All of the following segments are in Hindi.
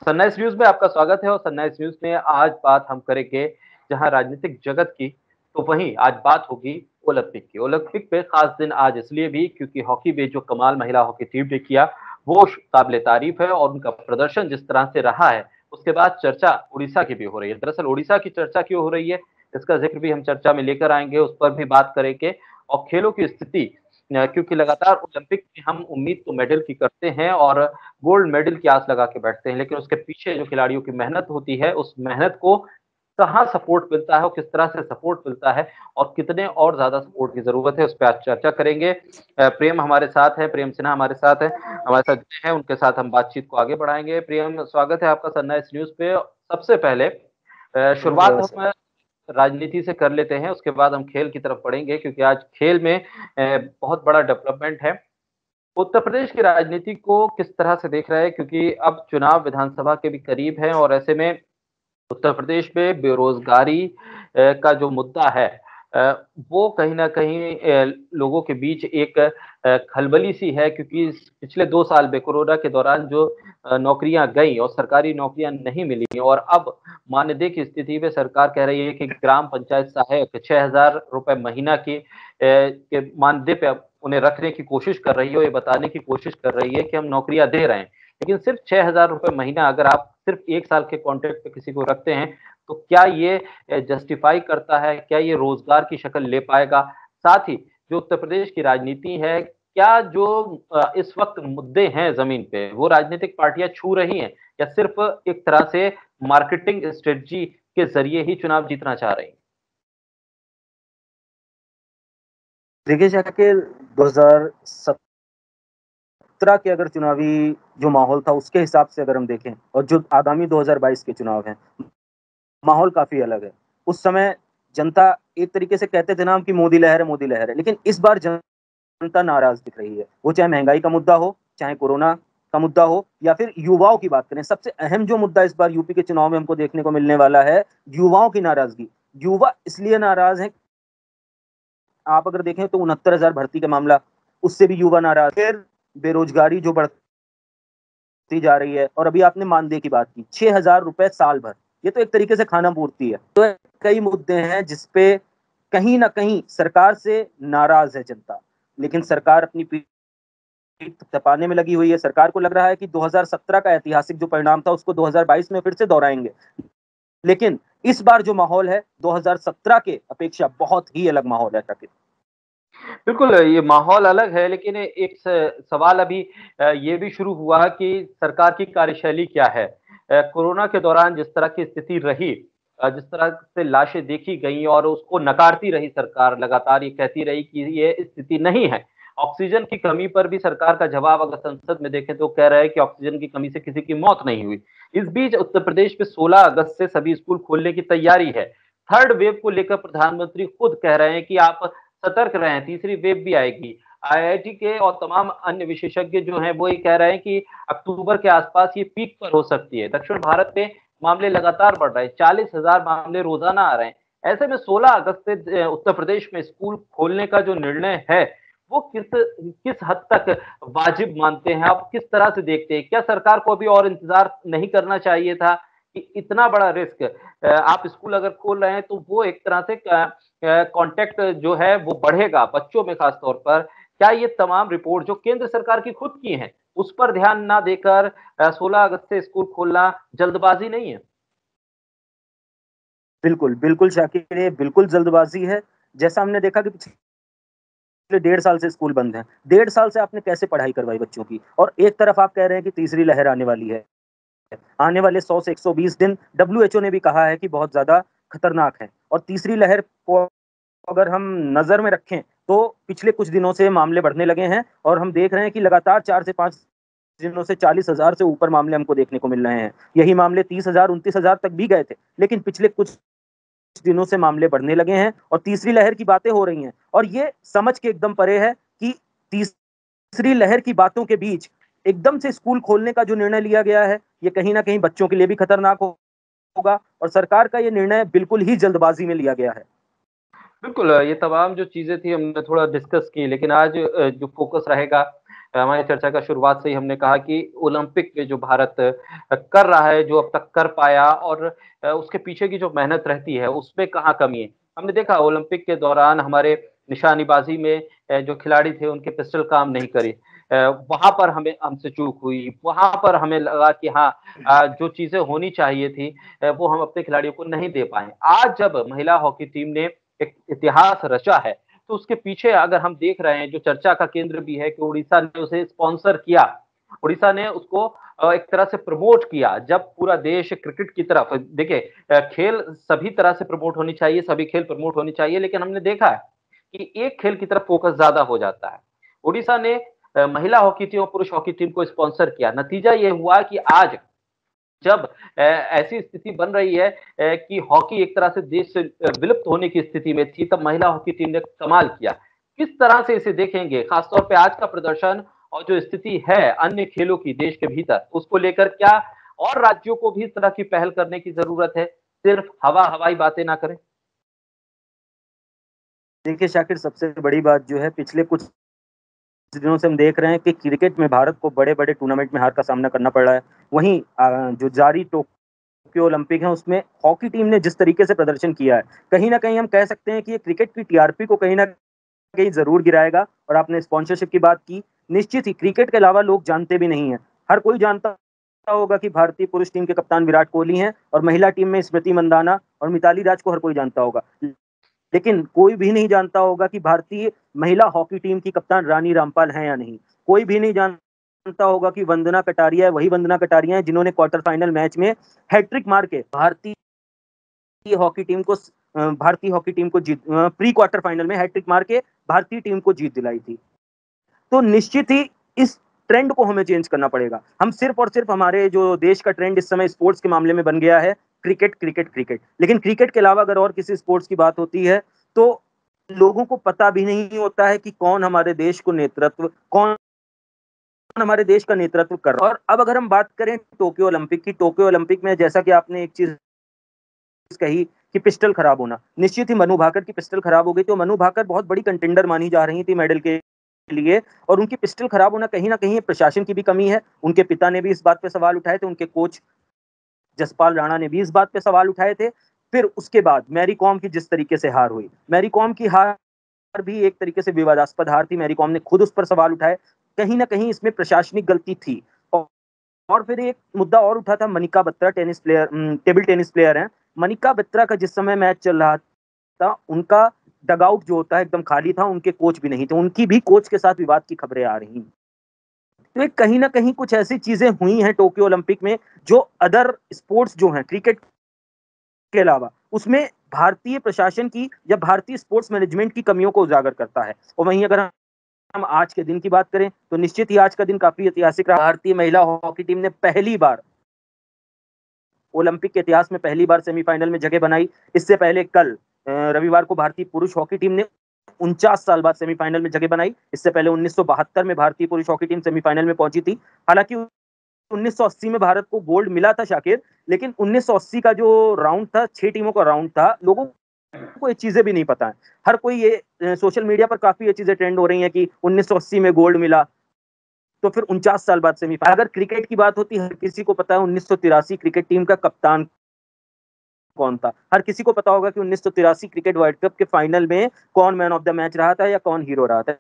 सनराइज न्यूज में आपका स्वागत है और सनराइज न्यूज में आज बात हम करेंगे जहां राजनीतिक जगत की, तो वहीं आज बात होगी ओलंपिक की। ओलंपिक पे खास दिन आज इसलिए भी क्योंकि हॉकी में जो कमाल महिला हॉकी टीम ने किया वो काबिले तारीफ है और उनका प्रदर्शन जिस तरह से रहा है उसके बाद चर्चा उड़ीसा की भी हो रही है। दरअसल उड़ीसा की चर्चा क्यों हो रही है इसका जिक्र भी हम चर्चा में लेकर आएंगे, उस पर भी बात करेंगे। और खेलों की स्थिति, क्योंकि लगातार ओलंपिक में हम उम्मीद तो मेडल की करते हैं और गोल्ड मेडल की आस लगा के बैठते हैं, लेकिन उसके पीछे जो खिलाड़ियों की मेहनत होती है उस मेहनत को कहाँ सपोर्ट मिलता है और किस तरह से सपोर्ट मिलता है और कितने और ज्यादा सपोर्ट की जरूरत है, उस पर आज चर्चा करेंगे। प्रेम हमारे साथ है, प्रेम सिन्हा हमारे साथ है, हमारे साथ जुड़े हैं, उनके साथ हम बातचीत को आगे बढ़ाएंगे। प्रेम, स्वागत है आपका सनराइज न्यूज पे। सबसे पहले शुरुआत हम राजनीति से कर लेते हैं, उसके बाद हम खेल की तरफ बढ़ेंगे क्योंकि आज खेल में बहुत बड़ा डेवलपमेंट है। उत्तर प्रदेश की राजनीति को किस तरह से देख रहे हैं, क्योंकि अब चुनाव विधानसभा के भी करीब है और ऐसे में उत्तर प्रदेश में बेरोजगारी का जो मुद्दा है अ, वो कहीं ना कहीं लोगों के बीच एक खलबली सी है, क्योंकि पिछले 2 साल में कोरोना के दौरान जो नौकरियां गई और सरकारी नौकरियां नहीं मिली और अब मानदेय की स्थिति में सरकार कह रही है कि ग्राम पंचायत सहायक 6,000 रुपए महीना के मानदेय पे उन्हें रखने की कोशिश कर रही है और ये बताने की कोशिश कर रही है कि हम नौकरियां दे रहे हैं, लेकिन सिर्फ 6,000 रुपए महीना अगर आप सिर्फ 1 साल के कॉन्ट्रैक्ट पे किसी को रखते हैं तो क्या ये जस्टिफाई करता है, क्या ये रोजगार की शक्ल ले पाएगा? साथ ही जो उत्तर प्रदेश की राजनीति है, क्या जो इस वक्त मुद्दे हैं जमीन पे वो राजनीतिक पार्टियां छू रही हैं या सिर्फ एक तरह से मार्केटिंग स्ट्रेटजी के जरिए ही चुनाव जीतना चाह रही हैं? देखिए शाकिल, 2017 के अगर चुनावी जो माहौल था उसके हिसाब से अगर हम देखें और जो आगामी 2022 के चुनाव हैं, माहौल काफी अलग है। उस समय जनता एक तरीके से कहते थे ना हम कि मोदी लहर है, लेकिन इस बार जनता नाराज दिख रही है। वो चाहे महंगाई का मुद्दा हो, चाहे कोरोना का मुद्दा हो, या फिर युवाओं की बात करें। सबसे अहम जो मुद्दा इस बार यूपी के चुनाव में हमको देखने को मिलने वाला है, युवाओं की नाराजगी। युवा इसलिए नाराज है, आप अगर देखें तो 69,000 भर्ती का मामला, उससे भी युवा नाराज। फिर बेरोजगारी जो बढ़ती जा रही है, और अभी आपने मानदेय की बात की, 6,000 रुपए साल भर, ये तो एक तरीके से खाना पूर्ति है। तो कई मुद्दे हैं जिसपे कहीं ना कहीं सरकार से नाराज है जनता, लेकिन सरकार अपनी पीठ तपाने में लगी हुई है। सरकार को लग रहा है कि 2017 का ऐतिहासिक जो परिणाम था उसको 2022 में फिर से दोहराएंगे, लेकिन इस बार जो माहौल है 2017 के अपेक्षा बहुत ही अलग माहौल है। बिल्कुल, ये माहौल अलग है, लेकिन एक सवाल अभी ये भी शुरू हुआ कि सरकार की कार्यशैली क्या है? कोरोना के दौरान जिस तरह की स्थिति रही, जिस तरह से लाशें देखी गई और उसको नकारती रही सरकार, लगातार ये कहती रही कि ये स्थिति नहीं है। ऑक्सीजन की कमी पर भी सरकार का जवाब अगर संसद में देखें तो कह रहा है कि ऑक्सीजन की कमी से किसी की मौत नहीं हुई। इस बीच उत्तर प्रदेश में 16 अगस्त से सभी स्कूल खोलने की तैयारी है। थर्ड वेव को लेकर प्रधानमंत्री खुद कह रहे हैं कि आप सतर्क रहें, तीसरी वेव भी आएगी। आईआईटी के और तमाम अन्य विशेषज्ञ जो हैं वो ये कह रहे हैं कि अक्टूबर के आसपास ये पीक पर हो सकती है। दक्षिण भारत में मामले लगातार बढ़ रहे हैं, 40,000 मामले रोजाना आ रहे हैं। ऐसे में 16 अगस्त से उत्तर प्रदेश में स्कूल खोलने का जो निर्णय है वो किस किस हद तक वाजिब मानते हैं? आप किस तरह से देखते हैं? क्या सरकार को अभी और इंतजार नहीं करना चाहिए था कि इतना बड़ा रिस्क आप स्कूल अगर खोल रहे हैं तो वो एक तरह से कांटेक्ट जो है वो बढ़ेगा बच्चों में खास तौर पर। क्या ये तमाम रिपोर्ट जो केंद्र सरकार की खुद की हैं उस पर ध्यान ना देकर 16 अगस्त से स्कूल खोलना जल्दबाजी नहीं है? बिल्कुल, बिल्कुल शाकिर, ये बिल्कुल जल्दबाजी है। जैसा हमने देखा कि पिछले 1.5 साल से स्कूल बंद हैं। 1.5 साल से आपने कैसे पढ़ाई करवाई बच्चों की? और एक तरफ आप कह रहे हैं कि तीसरी लहर आने वाली है। आने वाले 100 से 120 दिन डब्ल्यूएचओ ने भी कहा है कि बहुत ज़्यादा खतरनाक है। और तीसरी लहर को अगर हम नज़र में रखें, तो पिछले कुछ दिनों से मामले बढ़ने लगे हैं और हम देख रहे हैं कि लगातार 4 से 5 दिनों से 40,000 से ऊपर मामले हमको देखने को मिल रहे हैं। यही मामले 30,000, 29,000 तक भी गए थे। लेकिन पिछले कुछ दिनों से मामले बढ़ने लगे हैं और तीसरी लहर की बातें हो रही हैं, और ये समझ के एकदम परे है कि तीसरी लहर की बातों के बीच एकदम से स्कूल खोलने का जो निर्णय लिया गया है, ये कहीं ना कहीं बच्चों के लिए भी खतरनाक होगा, और सरकार का ये निर्णय बिल्कुल ही जल्दबाजी में लिया गया है। बिल्कुल, ये तमाम जो चीज़ें थी हमने थोड़ा डिस्कस की, लेकिन आज जो फ़ोकस रहेगा हमारी चर्चा का शुरुआत से ही हमने कहा कि ओलंपिक में जो भारत कर रहा है, जो अब तक कर पाया और उसके पीछे की जो मेहनत रहती है, उसमें कहाँ कमी है। हमने देखा ओलंपिक के दौरान हमारे निशानेबाजी में जो खिलाड़ी थे उनके पिस्टल काम नहीं करे। वहाँ पर हमें हमसे चूक हुई, वहाँ पर हमें लगा कि हाँ जो चीज़ें होनी चाहिए थी वो हम अपने खिलाड़ियों को नहीं दे पाए। आज जब महिला हॉकी टीम ने एक इतिहास रचा है, तो उसके पीछे अगर हम देख रहे हैं जो चर्चा का केंद्र भी है कि उड़ीसा ने उसे स्पॉन्सर किया। उड़ीसा ने उसको एक तरह से प्रमोट किया। जब पूरा देश क्रिकेट की तरफ देखिए खेल सभी तरह से प्रमोट होनी चाहिए, सभी खेल प्रमोट होनी चाहिए, लेकिन हमने देखा है कि एक खेल की तरफ फोकस ज़्यादा हो जाता है। उड़ीसा ने महिला हॉकी टीम और पुरुष हॉकी टीम को स्पॉन्सर किया। नतीजा ये हुआ कि आज जब ऐसी स्थिति बन रही है कि हॉकी एक तरह से देश से विलुप्त होने की स्थिति में थी, तब महिला हॉकी टीम ने कमाल किया। किस तरह से इसे देखेंगे? खासतौर पे आज का प्रदर्शन और जो स्थिति है अन्य खेलों की देश के भीतर, उसको लेकर क्या और राज्यों को भी इस तरह की पहल करने की ज़रूरत है? सिर्फ हवाई बातें ना करें? देखिए शाकिर, सबसे बड़ी बात जो है, पिछले कुछ दिनों से हम देख रहे हैं कि क्रिकेट में भारत को बड़े-बड़े टूर्नामेंट में हार का सामना करना पड़ रहा है। वहीं जो जारी टोक्यो ओलंपिक है, उसमें हॉकी टीम ने जिस तरीके से प्रदर्शन किया है, कहीं न कहीं हम कह सकते हैं कि ये क्रिकेट की टीआरपी को कहीं न कहीं ज़रूर गिराएगा। और आपने स्पॉन्सरशिप की बात की, निश्चित ही क्रिकेट के अलावा लोग जानते भी नहीं हैं। हर कोई जानता होगा कि भारतीय पुरुष टीम के कप्तान विराट कोहली हैं और महिला टीम में स्मृति मंदाना और मिताली राज को हर कोई जानता होगा। लेकिन कोई भी नहीं जानता होगा कि भारतीय महिला हॉकी टीम की कप्तान रानी रामपाल हैं या नहीं। कोई भी नहीं जानता होगा कि वंदना कटारिया वही वंदना कटारिया हैं जिन्होंने क्वार्टर फाइनल मैच में हैट्रिक मार के भारतीय हॉकी टीम को प्री क्वार्टर फाइनल में हैट्रिक मार के भारतीय टीम को जीत दिलाई थी। तो निश्चित ही इस ट्रेंड को हमें चेंज करना पड़ेगा। हम सिर्फ और सिर्फ, हमारे जो देश का ट्रेंड इस समय स्पोर्ट्स के मामले में बन गया है क्रिकेट, क्रिकेट, क्रिकेट। लेकिन क्रिकेट के अलावा अगर और किसी स्पोर्ट्स की बात होती है, तो लोगों को पता भी नहीं होता है कि कौन हमारे देश का नेतृत्व कर रहा है। और अब अगर हम बात करें टोक्यो ओलंपिक की, टोक्यो ओलंपिक में जैसा कि आपने एक चीज़ कही कि पिस्टल खराब होना, निश्चित ही मनु भाकर की पिस्टल खराब हो गई। तो मनु भाकर बहुत बड़ी कंटेंडर मानी जा रही थी मेडल के लिए, और उनकी पिस्टल खराब होना कहीं न कहीं प्रशासन की भी कमी है। उनके पिता ने भी इस बात पे सवाल उठाए थे, उनके कोच जसपाल राणा ने भी इस बात पे सवाल उठाए थे। फिर उसके बाद मैरी कॉम की जिस तरीके से हार हुई, मैरी कॉम की हार भी एक तरीके से विवादास्पद हार थी। मैरी कॉम ने खुद उस पर सवाल उठाए। कहीं न कहीं इसमें प्रशासनिक गलती थी। और फिर एक मुद्दा और उठा था Manika Batra, table tennis player हैं। मनिका बत्रा का जिस समय मैच चल रहा था, उनका डगआउट जो होता है एकदम खाली था, उनके कोच भी नहीं थे। उनकी भी कोच के साथ विवाद की खबरें आ रही हैं। तो एक कहीं न कहीं कुछ ऐसी चीज़ें हुई हैं टोक्यो ओलंपिक में, जो अदर स्पोर्ट्स जो हैं क्रिकेट के अलावा, उसमें भारतीय प्रशासन की या भारतीय स्पोर्ट्स मैनेजमेंट की कमियों को उजागर करता है। और वहीं अगर हम आज के दिन की बात करें, तो निश्चित ही आज का दिन काफ़ी ऐतिहासिक रहा। भारतीय महिला हॉकी टीम ने पहली बार ओलंपिक के इतिहास में पहली बार सेमीफाइनल में जगह बनाई। इससे पहले कल रविवार को भारतीय पुरुष हॉकी टीम ने 49 साल बाद सेमीफाइनल में जगह बनाई। इससे पहले 1972 में भारतीय पुरुष हॉकी टीम सेमीफाइनल में पहुंची थी। हालांकि 1980 में भारत को गोल्ड मिला था शाकिर, लेकिन 1980 का जो राउंड था, 6 टीमों का राउंड था, लोगों को ये चीजें भी नहीं पता है। हर कोई ये सोशल मीडिया पर काफी ये चीजें ट्रेंड हो रही हैं कि 1980 में गोल्ड मिला, तो फिर 49 साल बाद सेमीफाइनल। अगर क्रिकेट की बात होती है, हर किसी को पता है 1983 क्रिकेट टीम का कप्तान कौन था। हर किसी को पता होगा कि 1983 क्रिकेट वर्ल्ड कप के फाइनल में कौन मैन ऑफ द मैच रहा था या कौन हीरो रहा था।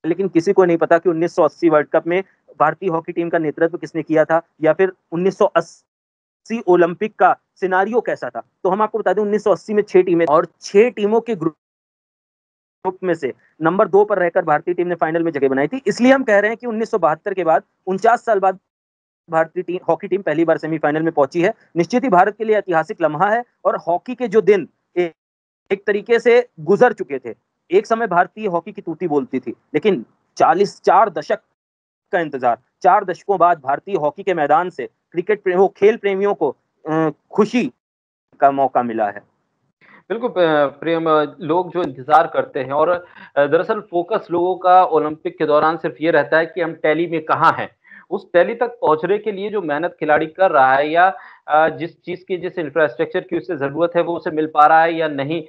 लेकिन किसी को नहीं पता कि 1980 वर्ल्ड कप में भारतीय हॉकी टीम का नेतृत्व किसने किया था, या फिर 1980 ओलंपिक का सिनारियो कैसा था। तो हम आपको बता दें, 1980 में 6 टीमें और 6 टीमों के ग्रुप में से नंबर 2 पर रहकर भारतीय टीम ने फाइनल में जगह बनाई थी। इसलिए हम कह रहे हैं कि 1972 के बाद 49 साल बाद भारतीय हॉकी टीम पहली बार सेमीफाइनल में पहुंची है। निश्चित ही भारत के लिए ऐतिहासिक लम्हा है, और हॉकी के जो दिन एक तरीके से गुजर चुके थे। एक समय भारतीय हॉकी की तूती बोलती थी, लेकिन 4 दशक का इंतजार, 4 दशकों बाद भारतीय हॉकी के मैदान से खेल प्रेमियों को खुशी का मौका मिला है। बिल्कुल प्रेम, लोग जो इंतज़ार करते हैं और दरअसल फ़ोकस लोगों का ओलंपिक के दौरान सिर्फ़ ये रहता है कि हम टैली में कहाँ हैं। उस टैली तक पहुंचने के लिए जो मेहनत खिलाड़ी कर रहा है या जिस चीज की जिस इंफ्रास्ट्रक्चर की उसे जरूरत है वो उसे मिल पा रहा है या नहीं,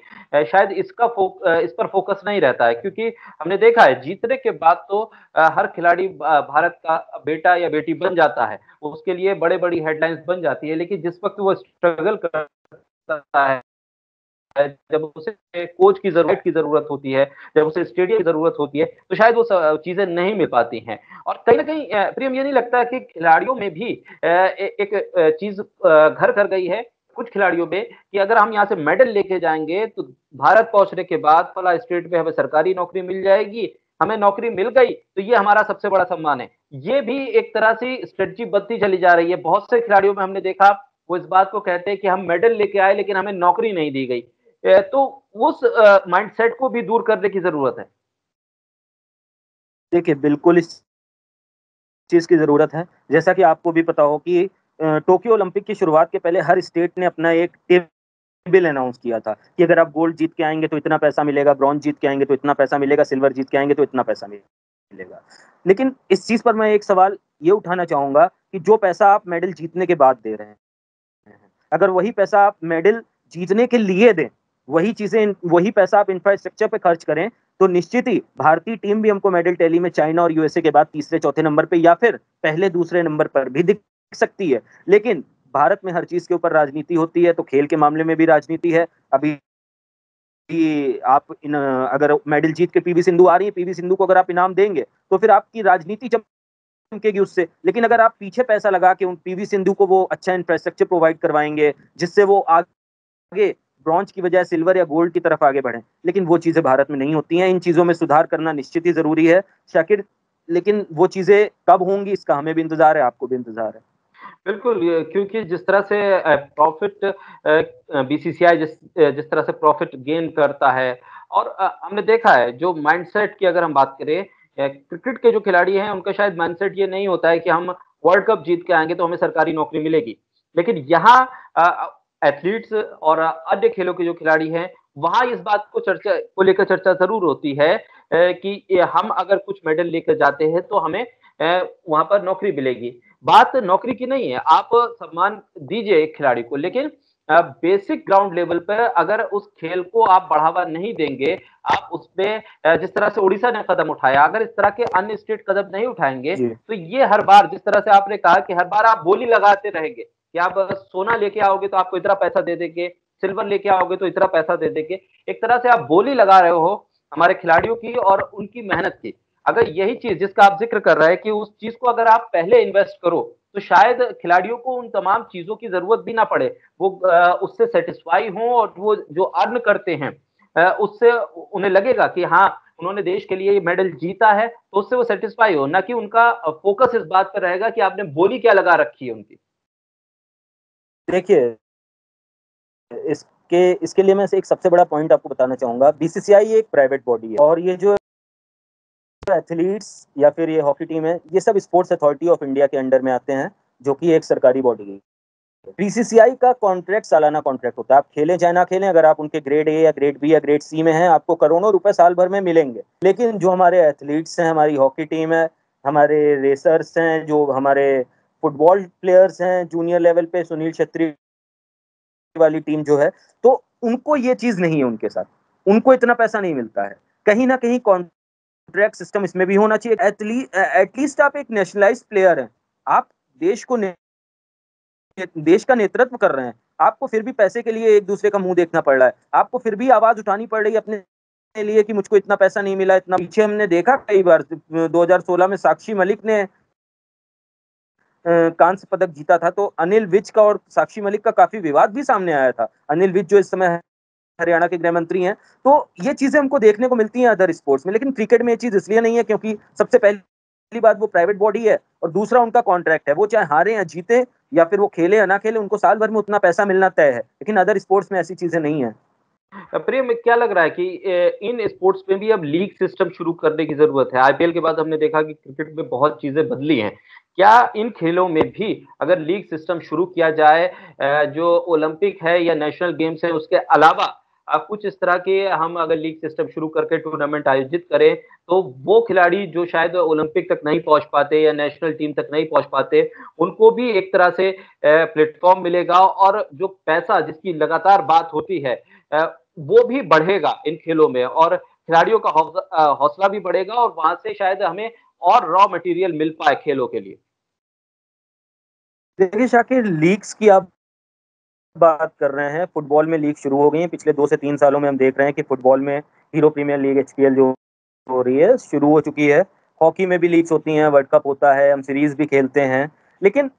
शायद इस पर फोकस नहीं रहता है, क्योंकि हमने देखा है जीतने के बाद तो हर खिलाड़ी भारत का बेटा या बेटी बन जाता है, उसके लिए बड़े बड़ी हेडलाइंस बन जाती है, लेकिन जिस वक्त वो स्ट्रगल करता है, जब उसे कोच की जरूरत होती है, जब उसे स्टेडियम की जरूरत होती है, तो शायद वो चीजें नहीं मिल पाती हैं। और कहीं ना कहीं प्रियम, ये नहीं लगता कि खिलाड़ियों में भी एक चीज घर कर गई है कुछ खिलाड़ियों में, कि अगर हम यहाँ से मेडल लेके जाएंगे तो भारत पहुंचने के बाद फला स्टेट में हमें सरकारी नौकरी मिल जाएगी, हमें नौकरी मिल गई तो ये हमारा सबसे बड़ा सम्मान है। ये भी एक तरह से स्ट्रेटजी बनती चली जा रही है। बहुत से खिलाड़ियों में हमने देखा वो इस बात को कहते हैं कि हम मेडल लेके आए लेकिन हमें नौकरी नहीं दी गई। तो उस माइंडसेट को भी दूर करने की जरूरत है। देखिए, बिल्कुल इस चीज की जरूरत है। जैसा कि आपको भी पता हो कि टोक्यो ओलंपिक की शुरुआत के पहले हर स्टेट ने अपना एक टेबल अनाउंस किया था कि अगर आप गोल्ड जीत के आएंगे तो इतना पैसा मिलेगा, ब्रॉन्ज जीत के आएंगे तो इतना पैसा मिलेगा, सिल्वर जीत के आएंगे तो इतना पैसा मिलेगा। लेकिन इस चीज पर मैं एक सवाल ये उठाना चाहूंगा कि जो पैसा आप मेडल जीतने के बाद दे रहे हैं, अगर वही पैसा आप मेडल जीतने के लिए दें, वही पैसा आप इंफ्रास्ट्रक्चर पे खर्च करें, तो निश्चित ही भारतीय टीम भी हमको मेडल टैली में चाइना और यूएसए के बाद तीसरे चौथे नंबर पे या फिर पहले दूसरे नंबर पर भी दिख सकती है। लेकिन भारत में हर चीज के ऊपर राजनीति होती है, तो खेल के मामले में भी राजनीति है। अभी आप अगर मेडल जीत के पीवी सिंधु आ रही है, पीवी सिंधु को अगर आप इनाम देंगे तो फिर आपकी राजनीति चमकेगी उससे। लेकिन अगर आप पीछे पैसा लगा के उन पीवी सिंधु को वो अच्छा इंफ्रास्ट्रक्चर प्रोवाइड करवाएंगे जिससे वो आगे ब्रॉन्ज की बजाय सिल्वर या गोल्ड की तरफ आगे बढ़े, लेकिन वो चीजें भारत में नहीं होती हैं। इन चीजों में सुधार करना निश्चित ही जरूरी है शाकिर, लेकिन वो चीजें कब होंगी इसका हमें भी इंतजार है, आपको भी इंतजार है। बिल्कुल, क्योंकि जिस तरह से प्रॉफिट बीसीसीआई जिस तरह से प्रॉफिट गेन करता है, और हमने देखा है जो माइंडसेट की अगर हम बात करें, क्रिकेट के जो खिलाड़ी हैं उनका शायद माइंडसेट ये नहीं होता है कि हम वर्ल्ड कप जीत के आएंगे तो हमें सरकारी नौकरी मिलेगी। लेकिन यहाँ एथलीट्स और अन्य खेलों के जो खिलाड़ी हैं, वहां इस बात को लेकर चर्चा जरूर होती है कि हम अगर कुछ मेडल लेकर जाते हैं तो हमें वहां पर नौकरी मिलेगी। बात नौकरी की नहीं है, आप सम्मान दीजिए एक खिलाड़ी को, लेकिन बेसिक ग्राउंड लेवल पर अगर उस खेल को आप बढ़ावा नहीं देंगे, आप उसमें जिस तरह से उड़ीसा ने कदम उठाया, अगर इस तरह के अन्य स्टेट कदम नहीं उठाएंगे तो ये हर बार जिस तरह से आपने कहा कि हर बार आप बोली लगाते रहेंगे कि आप सोना लेके आओगे तो आपको इतना पैसा दे देंगे, सिल्वर लेके आओगे तो इतना पैसा दे देंगे। एक तरह से आप बोली लगा रहे हो हमारे खिलाड़ियों की और उनकी मेहनत की। अगर यही चीज जिसका आप जिक्र कर रहे हैं कि उस चीज को अगर आप पहले इन्वेस्ट करो तो शायद खिलाड़ियों को उन तमाम चीजों की जरूरत भी ना पड़े, वो उससे सेटिस्फाई हों, और वो जो अर्न करते हैं उससे उन्हें लगेगा कि हाँ उन्होंने देश के लिए मेडल जीता है, तो उससे वो सेटिस्फाई हो, ना कि उनका फोकस इस बात पर रहेगा कि आपने बोली क्या लगा रखी है उनकी। देखिए, इसके लिए मैं एक सबसे बड़ा पॉइंट आपको बताना चाहूंगा। बीसीसीआई एक प्राइवेट बॉडी है और ये जो एथलीट्स या फिर ये हॉकी टीम है, ये सब स्पोर्ट्स अथॉरिटी ऑफ इंडिया के अंडर में आते हैं, जो कि एक सरकारी बॉडी है। बीसीसीआई का कॉन्ट्रैक्ट सालाना कॉन्ट्रैक्ट होता है। आप खेलें चाहे ना खेलें, अगर आप उनके ग्रेड ए या ग्रेड बी या ग्रेड सी में हैं, आपको करोड़ों रुपए साल भर में मिलेंगे। लेकिन जो हमारे एथलीट्स हैं, हमारी हॉकी टीम है, हमारे रेसर्स हैं, जो हमारे फुटबॉल प्लेयर्स हैं जूनियर लेवल पे, सुनील छेत्री वाली टीम जो है, तो उनको ये चीज नहीं है उनके साथ, उनको इतना पैसा नहीं मिलता है। कहीं ना कहीं कॉन्ट्रैक्ट सिस्टम इसमें भी होना चाहिए। एटलीस्ट आप एक नेशनलाइज प्लेयर हैं, आप देश का नेतृत्व कर रहे हैं, आपको फिर भी पैसे के लिए एक दूसरे का मुंह देखना पड़ रहा है, आपको फिर भी आवाज उठानी पड़ रही है अपने लिए कि मुझको इतना पैसा नहीं मिला, इतना। पीछे हमने देखा कई बार, 2016 में साक्षी मलिक ने कांस्य पदक जीता था, तो अनिल विज का और साक्षी मलिक का काफी विवाद भी सामने आया था। अनिल विज जो इस समय हरियाणा के गृह मंत्री हैं, तो ये चीजें हमको देखने को मिलती हैं अदर स्पोर्ट्स में, लेकिन क्रिकेट में ये चीज इसलिए नहीं है क्योंकि सबसे पहली बात वो प्राइवेट बॉडी है, और दूसरा उनका कॉन्ट्रैक्ट है। वो चाहे हारे या जीते या फिर वो खेले या ना खेले, उनको साल भर में उतना पैसा मिलना तय है। लेकिन अदर स्पोर्ट्स में ऐसी चीजें नहीं है। प्रियम, क्या लग रहा है कि इन स्पोर्ट्स में भी अब लीग सिस्टम शुरू करने की जरूरत है? आईपीएल के बाद हमने देखा कि क्रिकेट में बहुत चीजें बदली हैं। क्या इन खेलों में भी अगर लीग सिस्टम शुरू किया जाए, जो ओलंपिक है या नेशनल गेम्स है उसके अलावा कुछ इस तरह के हम अगर लीग सिस्टम शुरू करके टूर्नामेंट आयोजित करें, तो वो खिलाड़ी जो शायद ओलंपिक तक नहीं पहुंच पाते या नेशनल टीम तक नहीं पहुंच पाते, उनको भी एक तरह से प्लेटफॉर्म मिलेगा, और जो पैसा जिसकी लगातार बात होती है वो भी बढ़ेगा इन खेलों में, और खिलाड़ियों का हौसला भी बढ़ेगा, और वहां से शायद हमें और रॉ मटेरियल मिल पाए खेलों के लिए। देखिए शाकिर, लीग्स की आप बात कर रहे हैं, फुटबॉल में लीग शुरू हो गई है। पिछले 2 से 3 सालों में हम देख रहे हैं कि फुटबॉल में हीरो प्रीमियर लीग एचपीएल जो हो रही है, शुरू हो चुकी है। हॉकी में भी लीग्स होती हैं, वर्ल्ड कप होता है, हम सीरीज भी खेलते हैं। लेकिन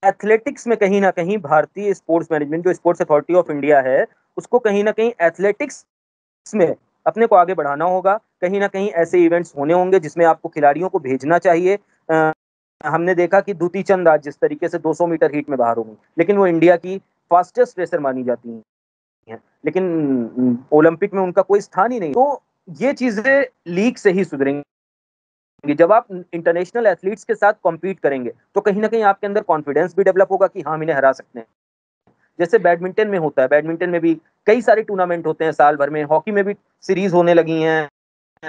एथलेटिक्स में कहीं ना कहीं भारतीय स्पोर्ट्स मैनेजमेंट, जो स्पोर्ट्स अथॉरिटी ऑफ इंडिया है, उसको कहीं ना कहीं एथलेटिक्स में अपने को आगे बढ़ाना होगा। कहीं ना कहीं ऐसे इवेंट्स होने होंगे जिसमें आपको खिलाड़ियों को भेजना चाहिए। हमने देखा कि दूती चंद आज जिस तरीके से 200 मीटर हीट में बाहर हो गई, लेकिन वो इंडिया की फास्टेस्ट रेसर मानी जाती हैं, लेकिन ओलंपिक में उनका कोई स्थान ही नहीं। तो ये चीजें लीग से ही सुधरेंगी। जब आप इंटरनेशनल एथलीट्स के साथ कॉम्पीट करेंगे तो कहीं ना कहीं आपके अंदर कॉन्फिडेंस भी डेवलप होगा कि हाँ, हम इन्हें हरा सकते हैं। जैसे बैडमिंटन में होता है, बैडमिंटन में भी कई सारे टूर्नामेंट होते हैं साल भर में, हॉकी में भी सीरीज होने लगी हैं,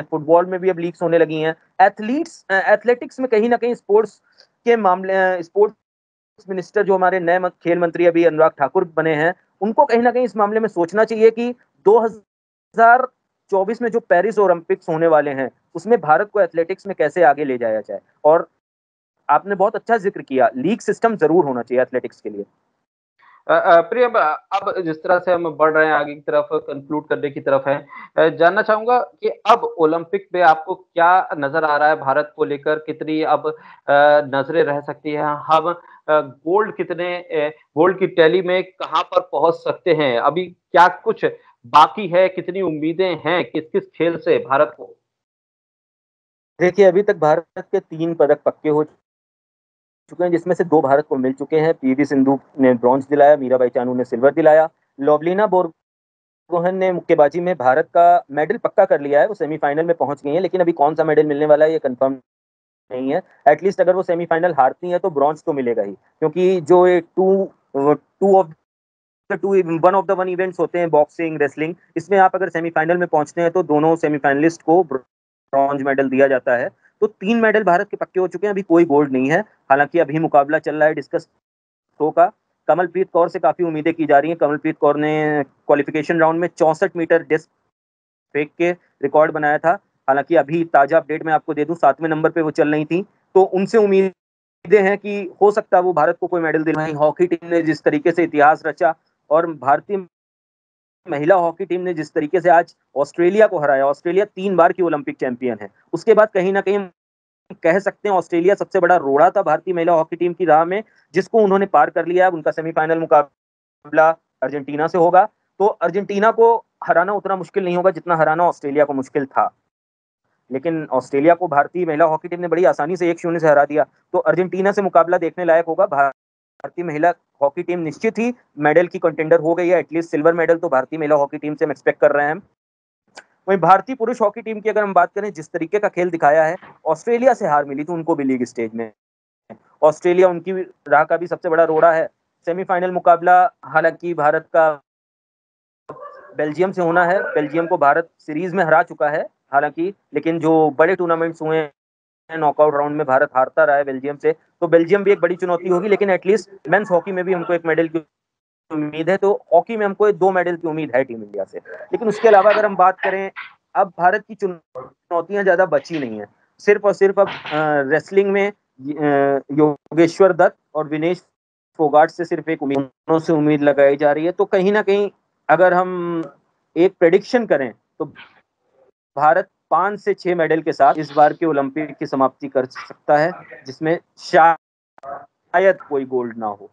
फुटबॉल में भी अब लीग्स होने लगी हैं। एथलेटिक्स में कहीं ना कहीं स्पोर्ट्स के मामले, स्पोर्ट्स मिनिस्टर जो हमारे नए खेल मंत्री अभी अनुराग ठाकुर बने हैं, उनको कहीं ना कहीं इस मामले में सोचना चाहिए कि 2024 में जो पेरिस ओलंपिक्स होने वाले हैं, उसमें भारत को एथलेटिक्स में कैसे आगे ले जाया जाए। और आपने बहुत अच्छा जिक्र किया, लीग सिस्टम जरूर होना चाहिए एथलेटिक्स के लिए। प्रियम, अब जिस तरह से हम बढ़ रहे हैं आगे की तरफ, कंक्लूड करने की तरफ है, जानना चाहूंगा कि अब ओलंपिक पे आपको क्या नजर आ रहा है, भारत को लेकर कितनी अब नजरें रह सकती हैं, हम गोल्ड कितने, गोल्ड की टैली में कहां पर पहुंच सकते हैं, अभी क्या कुछ बाकी है, कितनी उम्मीदें हैं किस किस खेल से भारत को? देखिए, अभी तक भारत के 3 पदक पक्के हो चुके हैं, जिसमें से 2 भारत को मिल चुके हैं। पीवी सिंधु ने ब्रॉन्ज दिलाया, मीराबाई चानू ने सिल्वर दिलाया। लोवलिना बोरगोहन ने मुक्केबाजी में भारत का मेडल पक्का कर लिया है, वो सेमीफाइनल में पहुंच गई है, लेकिन अभी कौन सा मेडल मिलने वाला है ये कंफर्म नहीं है। एटलीस्ट अगर वो सेमीफाइनल हारती है तो ब्रॉन्ज तो मिलेगा ही, क्योंकि जो एक two of the two one of the one events होते हैं, बॉक्सिंग, रेसलिंग, इसमें आप अगर सेमीफाइनल में पहुंचते हैं तो दोनों सेमीफाइनलिस्ट को ब्रॉन्ज मेडल दिया जाता है। तो 3 मेडल भारत के पक्के हो चुके हैं, अभी कोई गोल्ड नहीं है। हालांकि अभी मुकाबला चल रहा है डिस्कस थ्रो का। कमलप्रीत कौर से काफी उम्मीदें की जा रही हैं। कमलप्रीत कौर ने क्वालिफिकेशन राउंड में 64 मीटर डिस्क फेंक के रिकॉर्ड बनाया था। हालांकि अभी ताजा अपडेट मैं आपको दे दूं, 7वें नंबर पे वो चल रही थी, तो उनसे उम्मीदें हैं कि हो सकता है वो भारत को कोई मेडल दिलवाएं। हॉकी टीम ने जिस तरीके से इतिहास रचा, और भारतीय महिला हॉकी टीम ने जिस तरीके से आज ऑस्ट्रेलिया को हराया, ऑस्ट्रेलिया 3 बार की ओलंपिक चैंपियन है, उसके बाद कहीं ना कहीं कह सकते हैं ऑस्ट्रेलिया सबसे बड़ा रोड़ा था भारतीय महिला हॉकी टीम की राह में, जिसको उन्होंने पार कर लिया है। उनका सेमीफाइनल मुकाबला अर्जेंटीना से होगा। तो अर्जेंटीना को हराना उतना मुश्किल नहीं होगा जितना हराना ऑस्ट्रेलिया को मुश्किल था, लेकिन ऑस्ट्रेलिया को भारतीय महिला हॉकी टीम ने बड़ी आसानी से 1-0 से हरा दिया। तो अर्जेंटीना से मुकाबला देखने लायक होगा। भारतीय महिला हॉकी टीम निश्चित ही मेडल की कंटेंडर हो गई है, एटलीस्ट सिल्वर मेडल तो भारतीय महिला हॉकी टीम से हम एक्सपेक्ट कर रहे हैं। वहीं भारतीय पुरुष हॉकी टीम की अगर हम बात करें, जिस तरीके का खेल दिखाया है, ऑस्ट्रेलिया से हार मिली थी उनको भी लीग स्टेज में। ऑस्ट्रेलिया उनकी राह का भी सबसे बड़ा रोड़ा है। सेमीफाइनल मुकाबला हालांकि भारत का बेल्जियम से होना है। बेल्जियम को भारत सीरीज में हरा चुका है हालांकि, लेकिन जो बड़े टूर्नामेंट्स हुए हैं नॉकआउट राउंड में भारत हारता रहा है बेल्जियम से, तो बेल्जियम भी एक बड़ी चुनौती होगी। लेकिन एटलीस्ट मेंस हॉकी में भी हमको एक मेडल की उम्मीद है, तो हॉकी में हमको 2 मेडल की उम्मीद है टीम इंडिया से। लेकिन उसके अलावा अगर हम बात करें, अब भारत की चुनौतियां ज्यादा बची नहीं है। सिर्फ और सिर्फ अब रेसलिंग में योगेश्वर दत्त और विनेश फोगाट से सिर्फ एक उम्मीद से उम्मीद लगाई जा रही है। तो कहीं ना कहीं अगर हम एक प्रेडिक्शन करें तो भारत 5 से 6 मेडल के साथ इस बार के ओलंपिक की समाप्ति कर सकता है, जिसमें शायद कोई गोल्ड ना हो।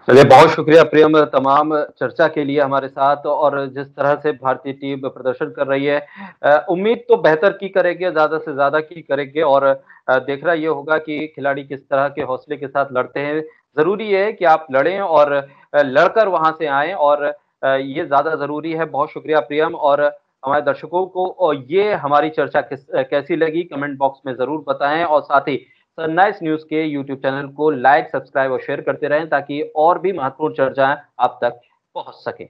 चलिए, बहुत शुक्रिया प्रियम तमाम चर्चा के लिए हमारे साथ, और जिस तरह से भारतीय टीम प्रदर्शन कर रही है, उम्मीद तो बेहतर की करेंगे, ज्यादा से ज्यादा की करेंगे, और देखना ये होगा कि खिलाड़ी किस तरह के हौसले के साथ लड़ते हैं। जरूरी है कि आप लड़ें और लड़कर वहां से आए, और ये ज्यादा जरूरी है। बहुत शुक्रिया प्रियम, और हमारे दर्शकों को ये हमारी चर्चा कैसी लगी कमेंट बॉक्स में जरूर बताएं, और साथ ही सनराइज न्यूज के यूट्यूब चैनल को लाइक, सब्सक्राइब और शेयर करते रहें, ताकि और भी महत्वपूर्ण चर्चाएं आप तक पहुंच सके।